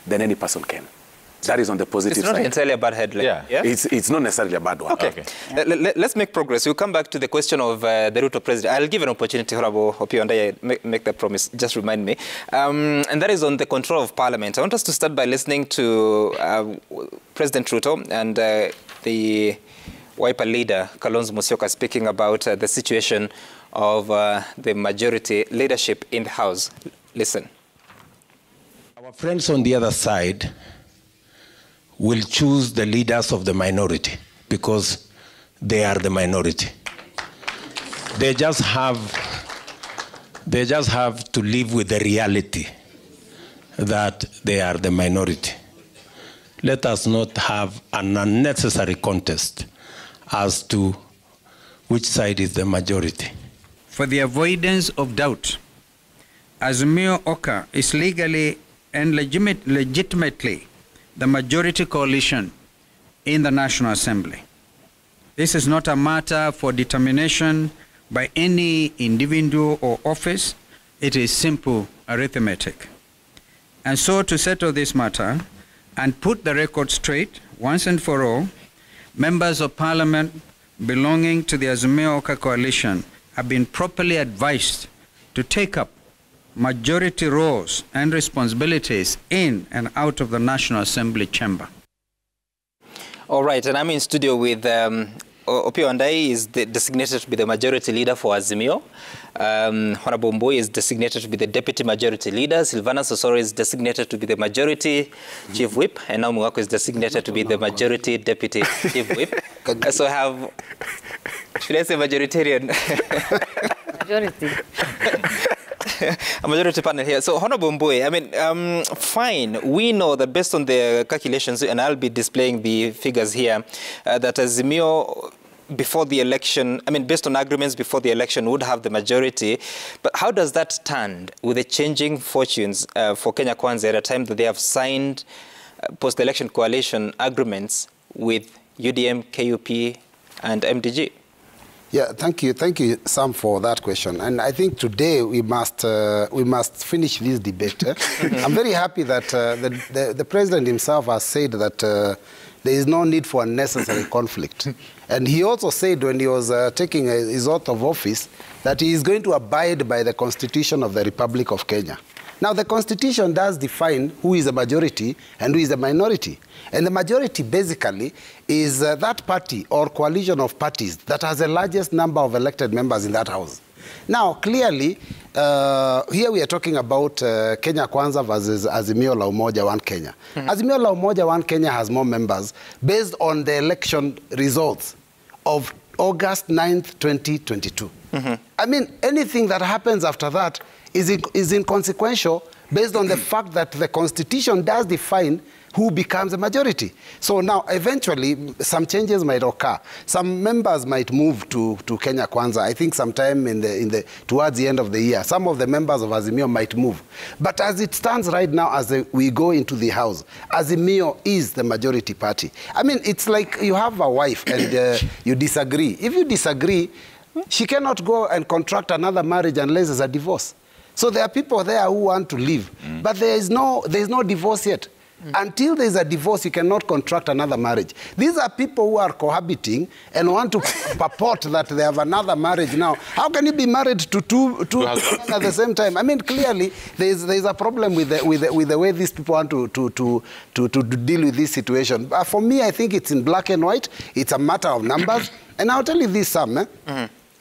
then any person can. That is on the positive side. It's not entirely a bad headline. Yeah. It's not necessarily a bad one. Okay. Let's make progress. We'll come back to the question of the Ruto president. I'll give an opportunity, Honorable Opiyo, and I make that promise. Just remind me. And that is on the control of Parliament. I want us to start by listening to President Ruto and the Wiper leader, Kalonzo Musyoka, speaking about the situation of the majority leadership in the House. Listen. Our friends on the other side will choose the leaders of the minority because they are the minority. They just have to live with the reality that they are the minority. Let us not have an unnecessary contest as to which side is the majority. For the avoidance of doubt, Azimio Oka is legally and legitimately the majority coalition in the National Assembly. This is not a matter for determination by any individual or office. It is simple arithmetic. And so to settle this matter and put the record straight once and for all, members of Parliament belonging to the Azimio Oka coalition have been properly advised to take up majority roles and responsibilities in and out of the National Assembly chamber. All right, and I'm in studio with Opiyo Wandayi is designated to be the majority leader for Azimio. Honorable Mbui is designated to be the deputy majority leader. Sylvanus Osoro is designated to be the majority chief whip, and Naomi Waqo is designated to be the majority deputy chief whip. So I have, should I say majoritarian? Majority. A majority panel here. So, Honorable Mbui, I mean, fine. We know that based on the calculations, and I'll be displaying the figures here, that Azimio before the election, I mean, based on agreements before the election, would have the majority. But how does that stand with the changing fortunes for Kenya Kwanza at a time that they have signed post-election coalition agreements with UDM, KUP, and MDG? Yeah, thank you, Sam, for that question. And I think today we must finish this debate. I'm very happy that the president himself has said that there is no need for unnecessary conflict. And he also said when he was taking his oath of office that he is going to abide by the Constitution of the Republic of Kenya. Now, the Constitution does define who is a majority and who is a minority. And the majority basically is that party or coalition of parties that has the largest number of elected members in that house. Now, clearly, here we are talking about Kenya Kwanza versus Azimio la Umoja One Kenya. Azimio la Umoja One Kenya has more members based on the election results of August 9th, 2022. I mean, anything that happens after that is inconsequential based on the fact that the Constitution does define who becomes a majority. So now, eventually, some changes might occur. Some members might move to Kenya Kwanza, I think sometime towards the end of the year. Some of the members of Azimio might move. But as it stands right now, as we go into the House, Azimio is the majority party. I mean, it's like you have a wife and you disagree. If you disagree, she cannot go and contract another marriage unless there's a divorce. So there are people there who want to leave, but there is no divorce yet. Until there is a divorce, you cannot contract another marriage. These are people who are cohabiting and want to purport that they have another marriage now. How can you be married to two at the same time? I mean, clearly, there is a problem with the way these people want to deal with this situation. But for me, I think it's in black and white. It's a matter of numbers. And I'll tell you this, Sam.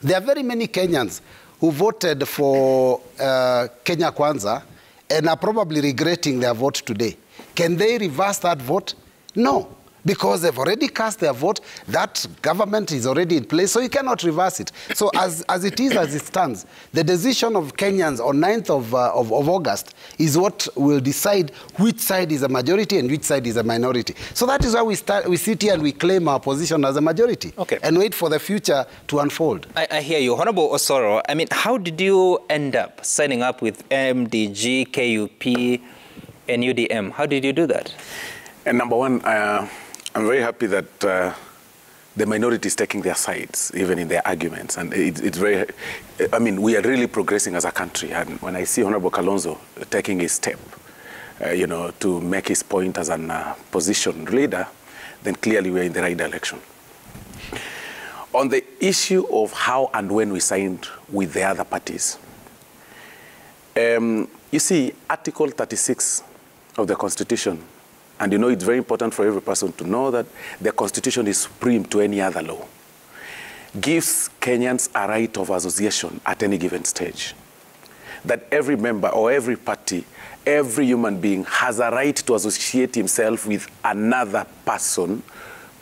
There are very many Kenyans who voted for Kenya Kwanza and are probably regretting their vote today. Can they reverse that vote? No, because they've already cast their vote. That government is already in place, so you cannot reverse it. So as it is, as it stands, the decision of Kenyans on 9th of August is what will decide which side is a majority and which side is a minority. So that is why we sit here and we claim our position as a majority and wait for the future to unfold. I hear you. Honorable Osoro, I mean, how did you end up signing up with MDG, KUP, and UDM? How did you do that? And number one, I'm very happy that the minority is taking their sides, even in their arguments. And it's very, I mean, we are really progressing as a country. And when I see Honorable Kalonzo taking his step, to make his point as an opposition leader, then clearly we're in the right direction. On the issue of how and when we signed with the other parties, you see, Article 36 of the Constitution, and it's very important for every person to know that the Constitution is supreme to any other law, gives Kenyans a right of association at any given stage. That every member or every party, every human being has a right to associate himself with another person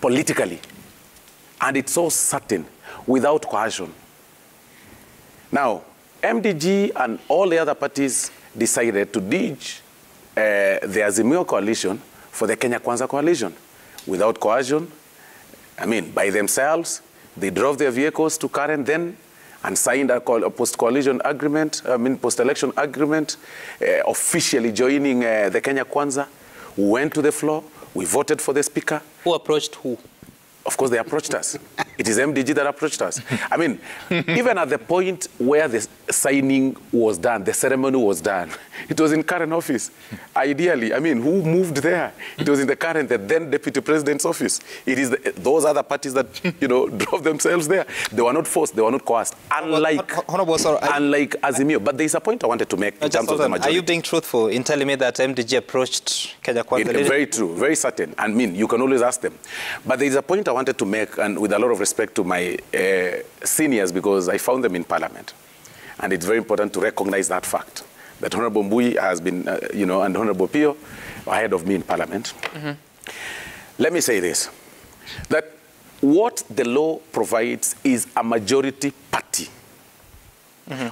politically. And it's so certain, without coercion. Now, MDG and all the other parties decided to ditch the Azimio coalition for the Kenya Kwanza coalition. Without coercion, by themselves, they drove their vehicles to Karen then and signed a post-coalition agreement, post-election agreement, officially joining the Kenya Kwanza. We went to the floor. We voted for the speaker. Who approached who? Of course, they approached us. It is MDG that approached us. Even at the point where the signing was done, the ceremony was done, it was in Karen office. Ideally, who moved there? It was in the Karen, the then Deputy President's office. It is those other parties that, drove themselves there. They were not forced, they were not coerced, unlike Azimio. But there is a point I wanted to make in terms of the majority. Are you being truthful in telling me that MDG approached Kenya Kwanza? Very true, very certain. You can always ask them. But there is a point I wanted to make, and with a lot of respect to my seniors, because I found them in Parliament. And it's very important to recognize that fact, that Honorable Mbui has been, and Honorable Opiyo ahead of me in Parliament. Let me say this, that what the law provides is a majority party.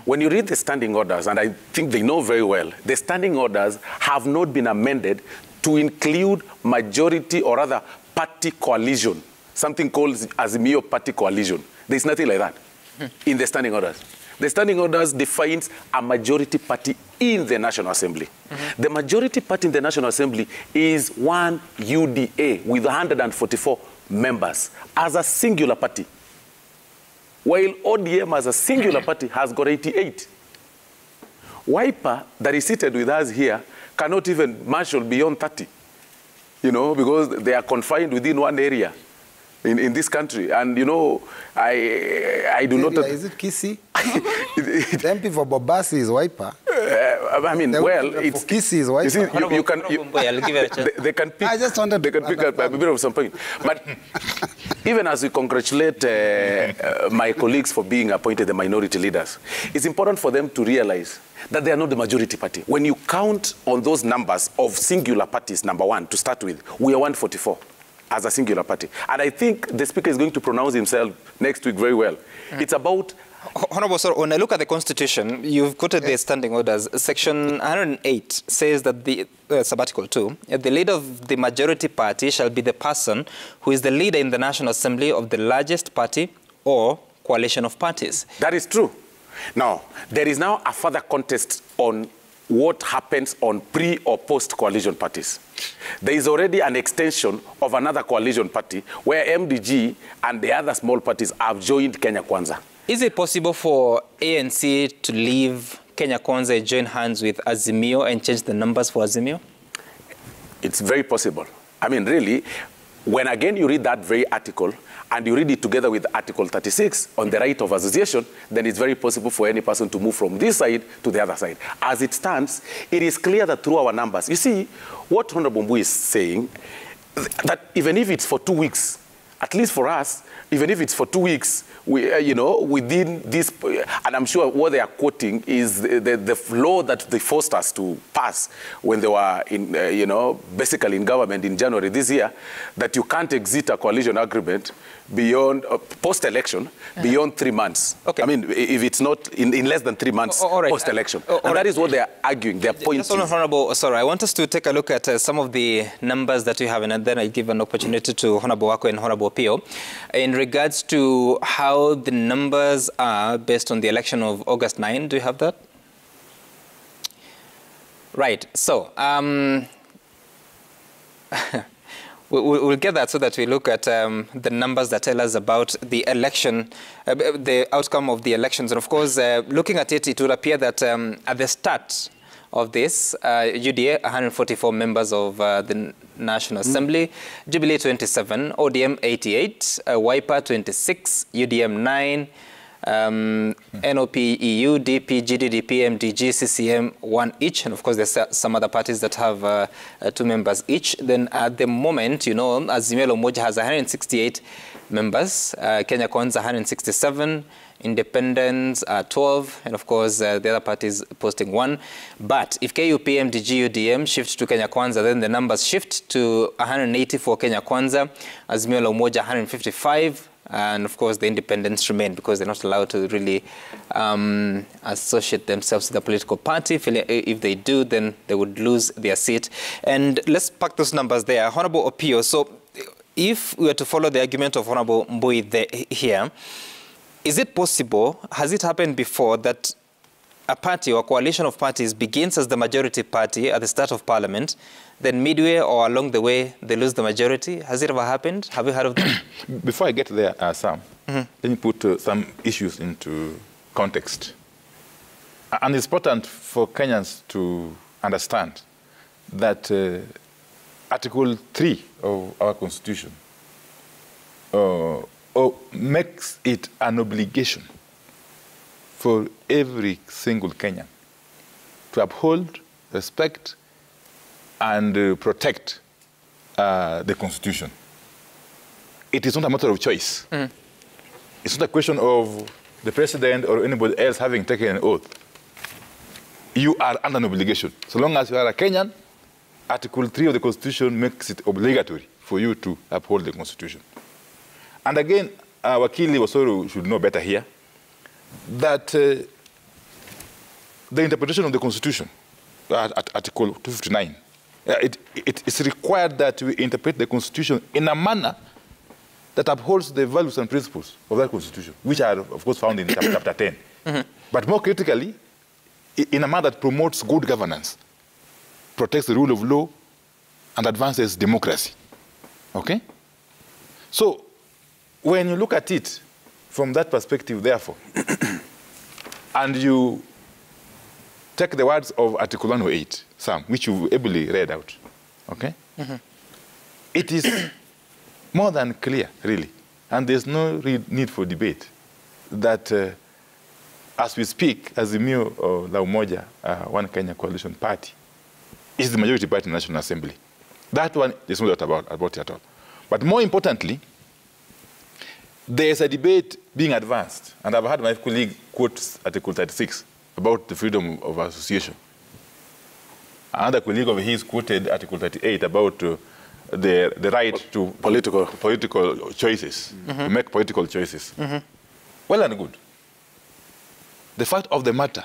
When you read the standing orders, and I think they know very well, the standing orders have not been amended to include majority or other party coalition. Something called Azimio Party Coalition. There's nothing like that in the standing orders. The standing orders defines a majority party in the National Assembly. The majority party in the National Assembly is one UDA with 144 members as a singular party, while ODM as a singular party has got 88. Wiper, that is seated with us here, cannot even marshal beyond 30, because they are confined within one area. In this country, and I do not. Is it Kisi? The MP for Bobasi is Wiper. It's Kisi is Wiper. They can pick. I just wanted they can pick up a bit of some point. But even as we congratulate my colleagues for being appointed the minority leaders, it's important for them to realize that they are not the majority party. When you count on those numbers of singular parties, number one, to start with, we are 144. As a singular party. And I think the Speaker is going to pronounce himself next week very well. It's about... Honorable Sir, when I look at the Constitution, you've quoted the standing orders. Section 108 says that the Sabbatical 2, the leader of the majority party shall be the person who is the leader in the National Assembly of the largest party or coalition of parties. That is true. Now, there is now a further contest on what happens on pre- or post-coalition parties. There is already an extension of another coalition party where MDG and the other small parties have joined Kenya Kwanza. Is it possible for ANC to leave Kenya Kwanza and join hands with Azimio and change the numbers for Azimio? It's very possible. Really, when again you read that very article, and you read it together with Article 36 on the right of association, then it's very possible for any person to move from this side to the other side. As it stands, it is clear that through our numbers, you see, what Honorable Mbui is saying, that even if it's for 2 weeks, at least for us, even if it's for 2 weeks, we, within this, and I'm sure what they are quoting is the law that they forced us to pass when they were in, basically in government in January this year, that you can't exit a coalition agreement beyond post-election beyond 3 months. Okay. If it's not in less than 3 months post-election, and that is what they are arguing. Their point is. Honorable, sorry, I want us to take a look at some of the numbers that you have, and then I give an opportunity to Honorable Waqo and Honorable Opiyo in regards to how the numbers are based on the election of August 9. Do you have that? Right. So. We'll get that so that we look at the numbers that tell us about the election, the outcome of the elections. And of course, looking at it, it would appear that at the start of this. UDA, 144 members of the National Assembly. Jubilee, 27. ODM, 88. Wiper, 26. UDM, 9. NOP, EU, DP, GDDP, MDG, CCM, 1 each. And of course, there's some other parties that have 2 members each. Then at the moment, you know, Azimio la Umoja has 168 members. Kenya Kwanza, 167. Independents, 12. And of course, the other parties posting 1. But if KUP, MDG, UDM shift to Kenya Kwanza, then the numbers shift to 180 for Kenya Kwanza. Azimio la Umoja, 155. And of course, the independents remain because they're not allowed to really associate themselves with a political party. If they do, then they would lose their seat. And let's pack those numbers there. Honorable Opiyo, so if we were to follow the argument of Honorable Mbui here, is it possible, has it happened before, that a party or a coalition of parties begins as the majority party at the start of parliament, then midway or along the way, they lose the majority? Has it ever happened? Have you heard of that? Before I get there, Sam, let me put some issues into context. And it's important for Kenyans to understand that Article 3 of our Constitution makes it an obligation for every single Kenyan to uphold, respect, and protect the Constitution. It is not a matter of choice. It's not a question of the president or anybody else having taken an oath. You are under an obligation. So long as you are a Kenyan, Article 3 of the Constitution makes it obligatory for you to uphold the Constitution. And again, Wakili Osoro should know better here that the interpretation of the Constitution, Article 259, it is required that we interpret the Constitution in a manner that upholds the values and principles of that Constitution, which are, of course, found in Chapter 10. But more critically, in a manner that promotes good governance, protects the rule of law, and advances democracy. Okay? So, when you look at it from that perspective, therefore, and you take the words of Article 108, Sam, which you ably read out, okay? It is more than clear, really, and there's no need for debate that as we speak, Azimio la Umoja, One Kenya Coalition Party, is the majority party in the National Assembly. That one, there's no doubt about it at all. But more importantly, there's a debate being advanced, and I've had my colleague quote Article 36 about the freedom of association. Another colleague of his quoted Article 38 about the right to political choices, to make political choices. Well and good. The fact of the matter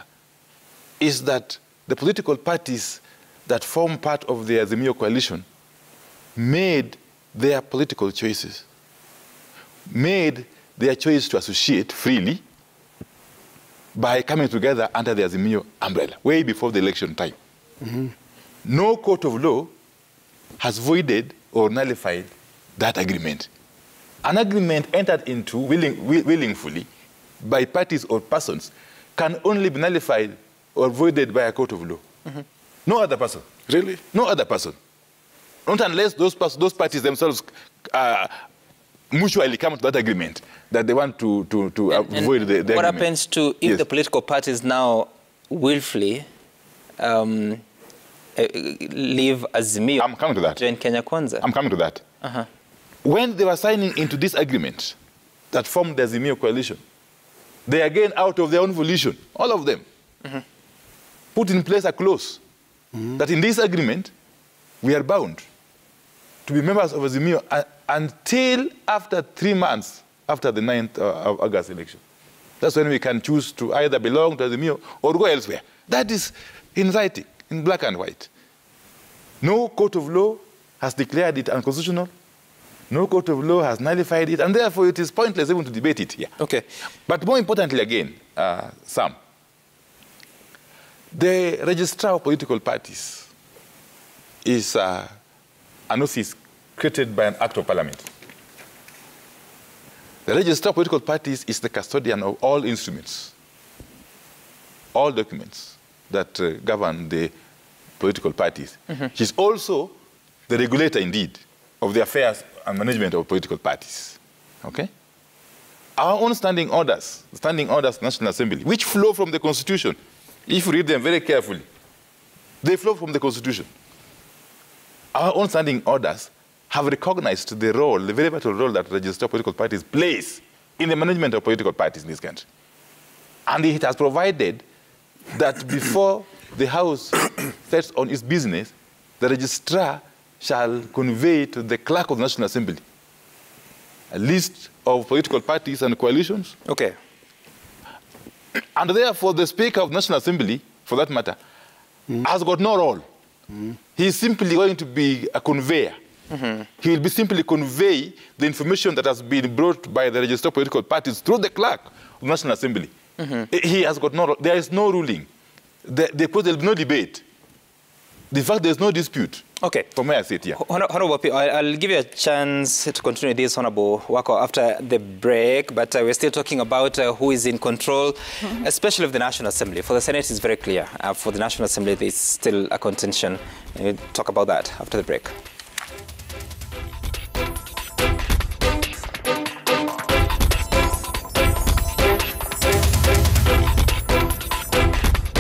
is that the political parties that form part of the Azimio coalition made their political choices, made their choice to associate freely by coming together under the Azimio umbrella, way before the election time. No court of law has voided or nullified that agreement. An agreement entered into willingly by parties or persons can only be nullified or voided by a court of law. No other person. Really? No other person. Not unless those parties themselves mutually come to that agreement that they want to avoid the agreement. What happens to if the political parties now willfully leave Azimio? I'm coming to that. Join Kenya Kwanza. I'm coming to that. When they were signing into this agreement that formed the Azimio coalition, they again, out of their own volition, all of them, put in place a clause that in this agreement, we are bound to be members of Azimio until after 3 months after the 9th of August election. That's when we can choose to either belong to Azimio or go elsewhere. That is in writing, in black and white. No court of law has declared it unconstitutional. No court of law has nullified it, and therefore it is pointless even to debate it here. Okay. But more importantly again, Sam, the registrar of political parties is an office created by an act of parliament. The registrar of political parties is the custodian of all instruments, all documents, that govern the political parties. She's also the regulator, indeed, of the affairs and management of political parties. Okay? Our own standing orders National Assembly, which flow from the Constitution, if you read them very carefully, they flow from the Constitution. Our own standing orders have recognized the role, the very vital role that registered political parties plays in the management of political parties in this country. And it has provided that before the House sets on its business, the registrar shall convey to the clerk of the National Assembly a list of political parties and coalitions. Okay. And therefore, the Speaker of the National Assembly, for that matter, has got no role. He's simply going to be a conveyor. He will be simply convey the information that has been brought by the registered political parties through the clerk of the National Assembly. He has got no, there is no ruling. There will be no debate. In fact, there's no dispute. Okay. From where I sit here. Honorable Opiyo, I'll give you a chance to continue this, Honorable Waqo, after the break, but we're still talking about who is in control, especially of the National Assembly. For the Senate, it's very clear. For the National Assembly, there's still a contention. We'll talk about that after the break.